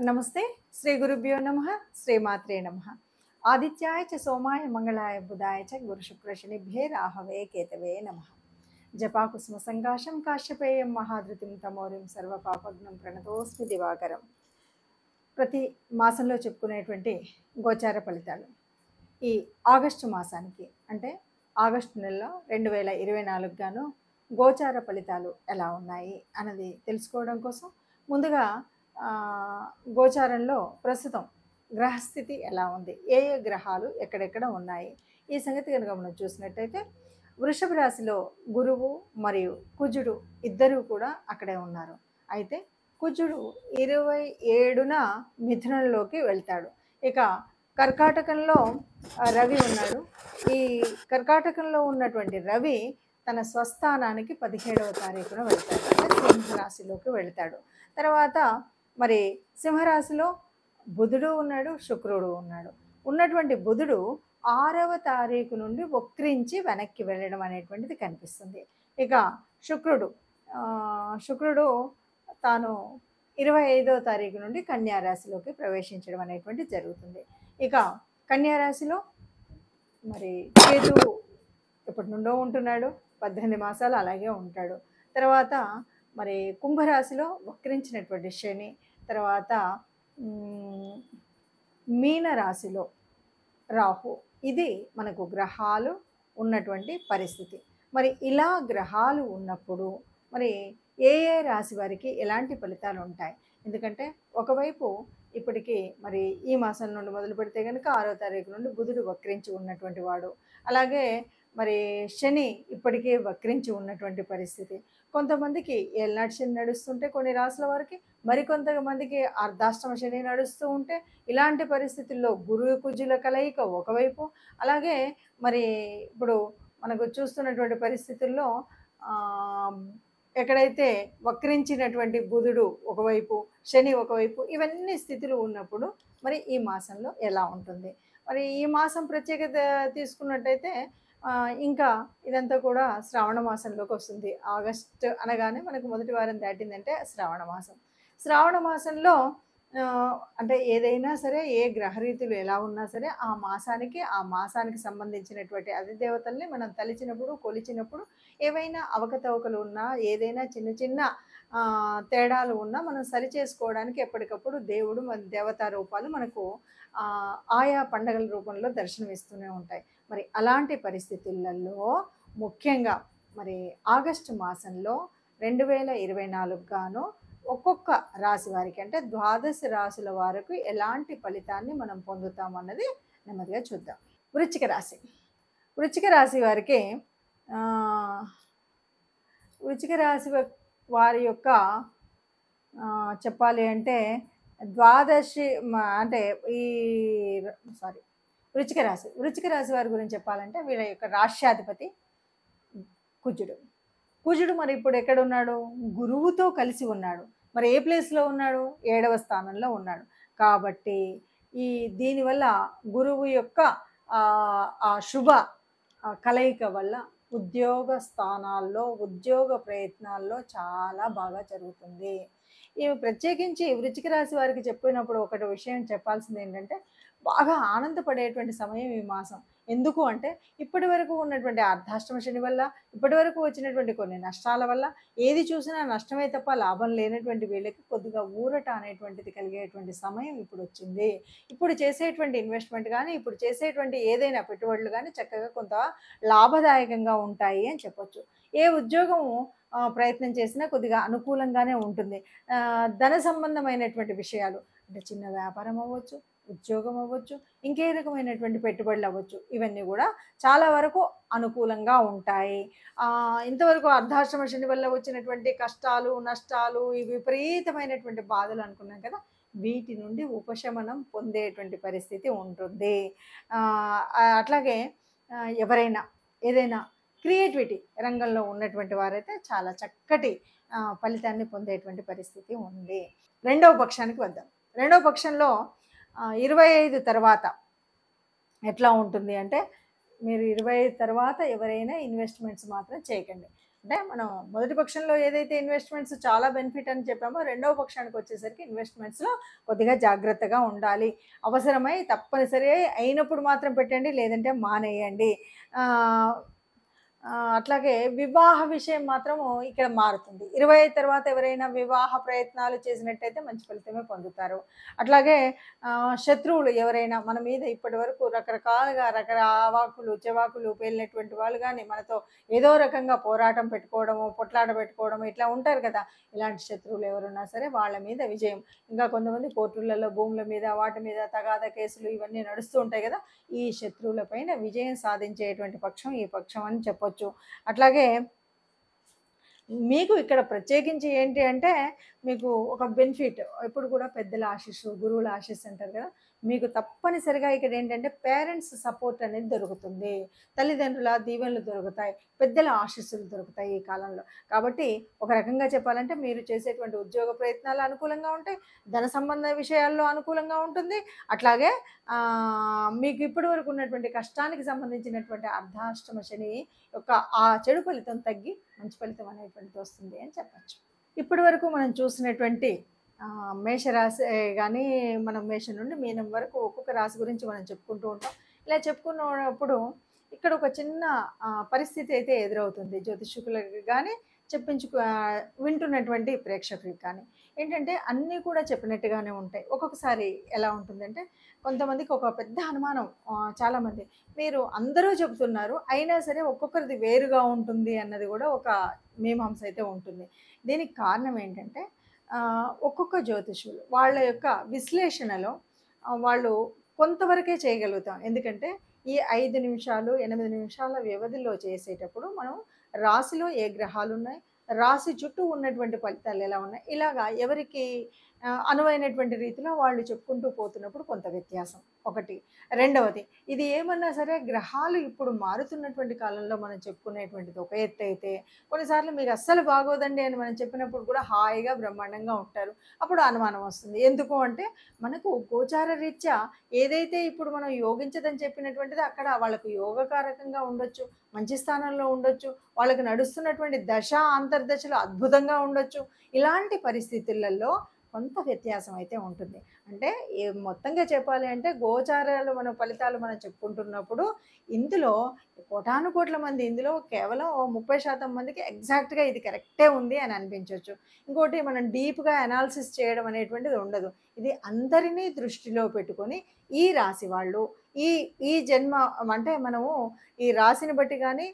నమస్తే. శ్రీ గురుభ్యో నమః. శ్రీమాత్రే నమః. ఆదిత్యాయ చ సోమాయ మంగళాయ బుధాయ చ గురు శుక్ర శనిభ్యే రాహవే కేతవే నమః. జపాకుసుమ సంకాశం కాశ్యపేయం మహాధృతిం తమోరిం సర్వపాపగ్నం ప్రణతోస్మి దివాకరం. ప్రతి మాసంలో చెప్పుకునేటువంటి గోచార ఫలితాలు ఈ ఆగస్టు మాసానికి అంటే ఆగస్టు నెలలో 2024 గాను గోచార ఫలితాలు ఎలా ఉన్నాయి అన్నది తెలుసుకోవడం కోసం ముందుగా గోచారంలో ప్రస్తుతం గ్రహస్థితి ఎలా ఉంది, ఏ ఏ గ్రహాలు ఎక్కడెక్కడ ఉన్నాయి, ఈ సంగతి కనుక మనం చూసినట్టయితే వృషభ రాశిలో గురువు మరియు కుజుడు ఇద్దరూ కూడా అక్కడే ఉన్నారు. అయితే కుజుడు 27న మిథునంలోకి వెళ్తాడు. ఇక కర్కాటకంలో రవి ఉన్నాడు. ఈ కర్కాటకంలో ఉన్నటువంటి రవి తన స్వస్థానానికి 17వ తారీఖున వెళ్తాడు, అంటే సింహరాశిలోకి వెళ్తాడు. తర్వాత మరి సింహరాశిలో బుధుడు ఉన్నాడు, శుక్రుడు ఉన్నాడు. ఉన్నటువంటి బుధుడు 6వ తారీఖు నుండి వక్రించి వెనక్కి వెళ్ళడం అనేటువంటిది కనిపిస్తుంది. ఇక శుక్రుడు తాను 25వ తారీఖు నుండి కన్యారాశిలోకి ప్రవేశించడం అనేటువంటిది జరుగుతుంది. ఇక కన్యారాశిలో మరి కేతువు ఎప్పటి నుండో ఉంటున్నాడు, 18 మాసాలు అలాగే ఉంటాడు. తర్వాత మరి కుంభరాశిలో వక్రించినటువంటి శని, తర్వాత మీనరాశిలో రాహు. ఇది మనకు గ్రహాలు ఉన్నటువంటి పరిస్థితి. మరి ఇలా గ్రహాలు ఉన్నప్పుడు మరి ఏ ఏ రాశి వారికి ఎలాంటి ఫలితాలు ఉంటాయి? ఎందుకంటే ఒకవైపు ఇప్పటికీ మరి ఈ మాసం నుండి మొదలు పెడితే కనుక 6వ తారీఖు నుండి బుధుడు వక్రించి ఉన్నటువంటి వాడు, అలాగే మరి శని ఇప్పటికే వక్రించి ఉన్నటువంటి పరిస్థితి. కొంతమందికి ఏళ్ళనాటి శని నడుస్తుంటే కొన్ని రాశుల వారికి, మరికొంతమందికి అర్ధాష్టమ శని నడుస్తూ ఉంటే, ఇలాంటి పరిస్థితుల్లో గురు కుజుల కలయిక ఒకవైపు, అలాగే మరి ఇప్పుడు మనకు చూస్తున్నటువంటి పరిస్థితుల్లో ఎక్కడైతే వక్రించినటువంటి బుధుడు ఒకవైపు, శని ఒకవైపు, ఇవన్నీ స్థితులు ఉన్నప్పుడు మరి ఈ మాసంలో ఎలా ఉంటుంది? మరి ఈ మాసం ప్రత్యేకత తీసుకున్నట్టయితే ఇంకా ఇదంతా కూడా శ్రావణ మాసంలోకి వస్తుంది. ఆగస్టు అనగానే మనకు మొదటి వారం దాటిందంటే శ్రావణ మాసం. శ్రావణ మాసంలో అంటే ఏదైనా సరే, ఏ గ్రహరీతులు ఎలా ఉన్నా సరే, ఆ మాసానికి సంబంధించినటువంటి అధిదేవతల్ని మనం తలిచినప్పుడు, కొలిచినప్పుడు ఏవైనా అవకతవకలు ఉన్నా, ఏదైనా చిన్న చిన్న తేడాలు ఉన్నా మనం సరి చేసుకోవడానికి ఎప్పటికప్పుడు దేవుడు మన దేవతా రూపాలు మనకు ఆయా పండగల రూపంలో దర్శనమిస్తూనే ఉంటాయి. మరి అలాంటి పరిస్థితులలో ముఖ్యంగా మరి ఆగస్టు మాసంలో 2024 గాను ఒక్కొక్క రాశి వారికి అంటే 12 రాశుల వారికి ఎలాంటి ఫలితాన్ని మనం పొందుతామన్నది నెమ్మదిగా చూద్దాం. వృశ్చిక రాశి వారికి వృశ్చిక రాశి వారి యొక్క చెప్పాలి అంటే వృశ్చిక రాశి వారి గురించి చెప్పాలంటే వీళ్ళ యొక్క రాష్ట్రాధిపతి కుజుడు మరి ఇప్పుడు ఎక్కడున్నాడు? గురువుతో కలిసి ఉన్నాడు. మరి ఏ ప్లేస్లో ఉన్నాడు? 7వ స్థానంలో ఉన్నాడు. కాబట్టి దీనివల్ల గురువు యొక్క ఆ శుభ కలయిక వల్ల ఉద్యోగ స్థానాల్లో, ఉద్యోగ ప్రయత్నాల్లో చాలా బాగా జరుగుతుంది. ఇవి ప్రత్యేకించి వృశ్చిక రాశి వారికి చెప్పినప్పుడు ఒకటి విషయం చెప్పాల్సింది ఏంటంటే, బాగా ఆనందపడేటువంటి సమయం ఈ మాసం. ఎందుకు అంటే ఇప్పటి వరకు ఉన్నటువంటి అర్ధాష్టమ శని వల్ల, ఇప్పటి వరకు వచ్చినటువంటి కొన్ని నష్టాల వల్ల, ఏది చూసినా నష్టమే తప్ప లాభం లేనటువంటి వీళ్ళకి కొద్దిగా ఊరట అనేటువంటిది కలిగేటువంటి సమయం ఇప్పుడు వచ్చింది. ఇప్పుడు చేసేటువంటి ఇన్వెస్ట్మెంట్ కానీ, ఇప్పుడు చేసేటువంటి ఏదైనా పెట్టుబడులు కానీ చక్కగా కొంత లాభదాయకంగా ఉంటాయి అని చెప్పొచ్చు. ఏ ఉద్యోగము ప్రయత్నం చేసినా కొద్దిగా అనుకూలంగానే ఉంటుంది. ధన సంబంధమైనటువంటి విషయాలు అంటే చిన్న వ్యాపారం అవ్వచ్చు, ఉద్యోగం అవ్వచ్చు, ఇంకే రకమైనటువంటి పెట్టుబడులు అవ్వచ్చు, ఇవన్నీ కూడా చాలా వరకు అనుకూలంగా ఉంటాయి. ఇంతవరకు అర్ధాష్టమ శని వల్ల వచ్చినటువంటి కష్టాలు, నష్టాలు, ఈ విపరీతమైనటువంటి బాధలు అనుకున్నాం కదా, వీటి నుండి ఉపశమనం పొందేటువంటి పరిస్థితి ఉంటుంది. అట్లాగే ఎవరైనా ఏదైనా క్రియేటివిటీ రంగంలో ఉన్నటువంటి వారైతే చాలా చక్కటి ఫలితాన్ని పొందేటువంటి పరిస్థితి ఉంది. రెండవ పక్షానికి వద్దాం. రెండవ పక్షంలో 25 తర్వాత ఎట్లా ఉంటుంది అంటే, మీరు 25 తర్వాత ఎవరైనా ఇన్వెస్ట్మెంట్స్ మాత్రం చేయకండి. అంటే మనం మొదటి పక్షంలో ఏదైతే ఇన్వెస్ట్మెంట్స్ చాలా బెనిఫిట్ అని చెప్పామో, రెండవ పక్షానికి వచ్చేసరికి ఇన్వెస్ట్మెంట్స్లో కొద్దిగా జాగ్రత్తగా ఉండాలి. అవసరమై తప్పనిసరి అయినప్పుడు మాత్రం పెట్టండి, లేదంటే మానేయండి. అట్లాగే వివాహ విషయం మాత్రము ఇక్కడ మారుతుంది. 25 తర్వాత ఎవరైనా వివాహ ప్రయత్నాలు చేసినట్టయితే మంచి ఫలితమే పొందుతారు. అట్లాగే శత్రువులు ఎవరైనా మన మీద ఇప్పటి వరకు రకరకాలుగా అవాకులు చెవాకులు పేలినటువంటి వాళ్ళు కానీ మనతో ఏదో రకంగా పోరాటం పెట్టుకోవడము, పొట్లాట పెట్టుకోవడము ఇట్లా ఉంటారు కదా. ఇలాంటి శత్రువులు ఎవరున్నా సరే వాళ్ళ మీద విజయం. ఇంకా కొంతమంది కోర్టులలో భూముల మీద వాటి మీద తగాదా కేసులు ఇవన్నీ నడుస్తూ ఉంటాయి కదా. ఈ శత్రువులపైన విజయం సాధించేటువంటి పక్షం ఈ పక్షం అని చెప్పొచ్చు. అట్లాగే మీకు ఇక్కడ ప్రత్యేకించి ఏంటి అంటే, మీకు ఒక బెనిఫిట్ ఎప్పుడు కూడా పెద్దల ఆశీస్సు, గురువుల ఆశీస్సు అంటారు కదా. మీకు తప్పనిసరిగా ఇక్కడ ఏంటంటే పేరెంట్స్ సపోర్ట్ అనేది దొరుకుతుంది, తల్లిదండ్రుల దీవెనలు దొరుకుతాయి, పెద్దల ఆశీస్సులు దొరుకుతాయి ఈ కాలంలో. కాబట్టి ఒక రకంగా చెప్పాలంటే మీరు చేసేటువంటి ఉద్యోగ ప్రయత్నాలు అనుకూలంగా ఉంటాయి, ధన సంబంధ విషయాల్లో అనుకూలంగా ఉంటుంది. అట్లాగే మీకు ఇప్పటి వరకు ఉన్నటువంటి కష్టానికి సంబంధించినటువంటి అర్ధాష్టమ శని యొక్క ఆ చెడు ఫలితం తగ్గి మంచి ఫలితం అనేటువంటిది వస్తుంది అని చెప్పచ్చు. ఇప్పటి వరకు మనం చూసినటువంటి మేషరాశి కానీ మనం మేషం నుండి మీనం వరకు ఒక్కొక్క రాశి గురించి మనం చెప్పుకుంటూ ఉంటాం. ఇలా చెప్పుకున్నప్పుడు ఇక్కడ ఒక చిన్న పరిస్థితి అయితే ఎదురవుతుంది జ్యోతిష్కులకు కానీ వింటున్నటువంటి ప్రేక్షకులకు కానీ. ఏంటంటే అన్నీ కూడా చెప్పినట్టుగానే ఉంటాయి. ఒక్కొక్కసారి ఎలా ఉంటుందంటే కొంతమందికి ఒక పెద్ద అనుమానం, చాలామంది మీరు అందరూ చెబుతున్నారు అయినా సరే ఒక్కొక్కరిది వేరుగా ఉంటుంది అన్నది కూడా ఒక మీమాంస అయితే ఉంటుంది. దీనికి కారణం ఏంటంటే ఒక్కొక్క జ్యోతిష్యులు వాళ్ళ యొక్క విశ్లేషణలో వాళ్ళు కొంతవరకే చేయగలుగుతాం. ఎందుకంటే ఈ 5 నిమిషాలు 8 నిమిషాల వ్యవధిలో చేసేటప్పుడు మనం రాశిలో ఏ గ్రహాలు ఉన్నాయి, రాశి చుట్టూ ఉన్నటువంటి ఫలితాలు ఎలా ఉన్నాయి, ఇలాగా ఎవరికి అనువైనటువంటి రీతిలో వాళ్ళు చెప్పుకుంటూ పోతున్నప్పుడు కొంత వ్యత్యాసం ఒకటి. రెండవది, ఇది ఏమన్నా సరే గ్రహాలు ఇప్పుడు మారుతున్నటువంటి కాలంలో మనం చెప్పుకునేటువంటిది ఒక ఎత్తు అయితే, కొన్నిసార్లు మీకు అస్సలు బాగోదండి అని మనం చెప్పినప్పుడు కూడా హాయిగా బ్రహ్మాండంగా ఉంటారు. అప్పుడు అనుమానం వస్తుంది. ఎందుకు అంటే మనకు గోచార రీత్యా ఏదైతే ఇప్పుడు మనం యోగించదని చెప్పినటువంటిది అక్కడ వాళ్ళకు యోగకారకంగా ఉండొచ్చు, మంచి స్థానంలో ఉండొచ్చు, వాళ్ళకి నడుస్తున్నటువంటి దశ అంతర్దశలు అద్భుతంగా ఉండొచ్చు. ఇలాంటి పరిస్థితులలో కొంత వ్యత్యాసం అయితే ఉంటుంది. అంటే మొత్తంగా చెప్పాలి అంటే గోచారాలు మన ఫలితాలు మనం చెప్పుకుంటున్నప్పుడు ఇందులో కోటాను కోట్ల మంది ఇందులో కేవలం 30% మందికి ఎగ్జాక్ట్గా ఇది కరెక్టే ఉంది అని అనిపించవచ్చు. ఇంకోటి మనం డీప్గా అనాలిసిస్ చేయడం అనేటువంటిది ఉండదు. ఇది అందరినీ దృష్టిలో పెట్టుకొని ఈ రాశి వాళ్ళు ఈ జన్మ అంటే మనము ఈ రాశిని బట్టి కానీ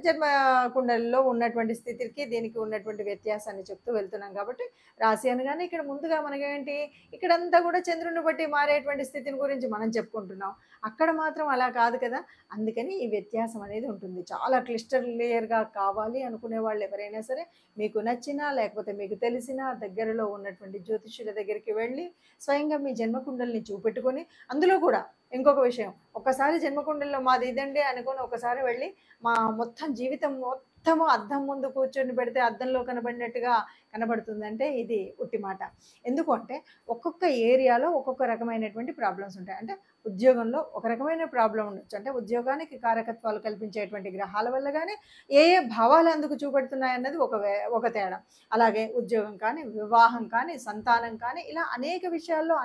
జన్మ కుండలిలో ఉన్నటువంటి స్థితికి దీనికి ఉన్నటువంటి వ్యత్యాసాన్ని చెప్తూ వెళ్తున్నాం. కాబట్టి రాశి అనగానే ఇక్కడ ముందుగా మనకేంటి ఇక్కడంతా కూడా చంద్రుని బట్టి మారేటువంటి స్థితిని గురించి మనం చెప్పుకుంటున్నాం. అక్కడ మాత్రం అలా కాదు కదా. అందుకని ఈ వ్యత్యాసం అనేది ఉంటుంది. చాలా క్లియర్గా కావాలి అనుకునే వాళ్ళు ఎవరైనా సరే మీకు నచ్చినా లేకపోతే మీకు తెలిసినా దగ్గరలో ఉన్నటువంటి జ్యోతిష్యుల దగ్గరికి వెళ్ళి స్వయంగా మీ జన్మకుండల్ని చూపెట్టుకొని, అందులో కూడా ఇంకొక విషయం, ఒక్కసారి జన్మకుండల్లో మాది ఇదండి అనుకొని ఒకసారి వెళ్ళి మా మొత్తం జీవితం మొత్తము అద్దం ముందు కూర్చొని పెడితే అద్దంలో కనబడినట్టుగా కనబడుతుందంటే ఇది ఉట్టి మాట. ఎందుకు అంటే ఒక్కొక్క ఏరియాలో ఒక్కొక్క రకమైనటువంటి ప్రాబ్లమ్స్ ఉంటాయి. అంటే ఉద్యోగంలో ఒక రకమైన ప్రాబ్లం ఉండొచ్చు. అంటే ఉద్యోగానికి కారకత్వాలు కల్పించేటువంటి గ్రహాల వల్ల కానీ ఏ భావాలు అందుకు చూపెడుతున్నాయి అన్నది ఒక తేడా. అలాగే ఉద్యోగం కానీ, వివాహం కానీ, సంతానం కానీ, ఇలా అనేక విషయాల్లో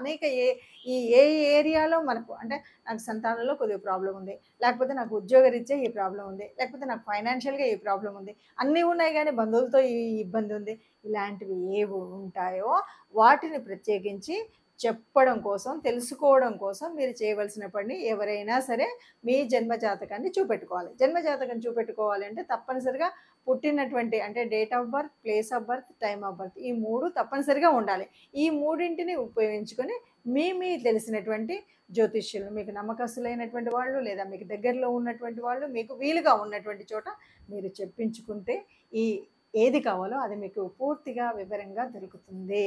ఏ ఏరియాలో మనకు అంటే నాకు సంతానంలో కొద్దిగా ప్రాబ్లం ఉంది, లేకపోతే నాకు ఉద్యోగరీత్యా ఈ ప్రాబ్లం ఉంది, లేకపోతే నాకు ఫైనాన్షియల్గా ఈ ప్రాబ్లం ఉంది, అన్నీ ఉన్నాయి కానీ బంధువులతో ఈ ఇబ్బంది ఉంది, ఇలాంటివి ఏవి ఉంటాయో వాటిని ప్రత్యేకించి చెప్పడం కోసం, తెలుసుకోవడం కోసం మీరు చేయవలసిన పని ఎవరైనా సరే మీ జన్మజాతకాన్ని చూపెట్టుకోవాలి. జన్మజాతకం చూపెట్టుకోవాలి అంటే తప్పనిసరిగా పుట్టినటువంటి అంటే date of birth, place of birth, time of birth ఈ 3 తప్పనిసరిగా ఉండాలి. ఈ మూడింటిని ఉపయోగించుకొని మీ తెలిసినటువంటి జ్యోతిష్యులు, మీకు నమ్మకస్తులైనటువంటి వాళ్ళు లేదా మీకు దగ్గరలో ఉన్నటువంటి వాళ్ళు, మీకు వీలుగా ఉన్నటువంటి చోట మీరు చెప్పించుకుంటే ఏది కావాలో అది మీకు పూర్తిగా వివరంగా దొరుకుతుంది.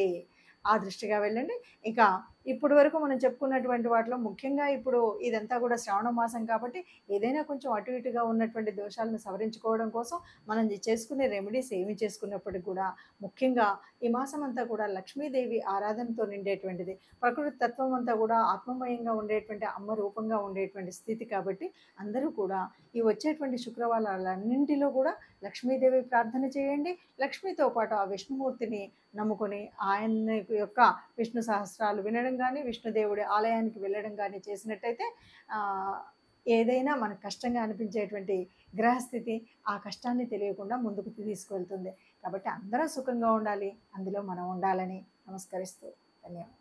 ఆ దృష్టిగా వెళ్ళండి. ఇంకా ఇప్పటి వరకు మనం చెప్పుకున్నటువంటి వాటిలో ముఖ్యంగా ఇప్పుడు ఇదంతా కూడా శ్రావణ మాసం కాబట్టి ఏదైనా కొంచెం అటు ఇటుగా ఉన్నటువంటి దోషాలను సవరించుకోవడం కోసం మనం చేసుకునే రెమెడీస్ ఏమి చేసుకున్నప్పటికీ కూడా ముఖ్యంగా ఈ మాసం అంతా కూడా లక్ష్మీదేవి ఆరాధనతో నిండేటువంటిది. ప్రకృతి తత్వం అంతా కూడా ఆత్మమయంగా ఉండేటువంటి అమ్మ రూపంగా ఉండేటువంటి స్థితి కాబట్టి అందరూ కూడా ఈ వచ్చేటువంటి శుక్రవారాలన్నింటిలో కూడా లక్ష్మీదేవి ప్రార్థన చేయండి. లక్ష్మితో పాటు ఆ విష్ణుమూర్తిని నమ్ముకొని ఆయన యొక్క విష్ణు సహస్రాలు వినడం కానీ, విష్ణుదేవుడి ఆలయానికి వెళ్ళడం కానీ చేసినట్టయితే ఏదైనా మనకు కష్టంగా అనిపించేటువంటి గ్రహస్థితి ఆ కష్టాన్ని తెలియకుండా ముందుకు తీసుకువెళ్తుంది. కాబట్టి అందరం సుఖంగా ఉండాలి, అందులో మనం ఉండాలని నమస్కరిస్తూ ధన్యవాదాలు.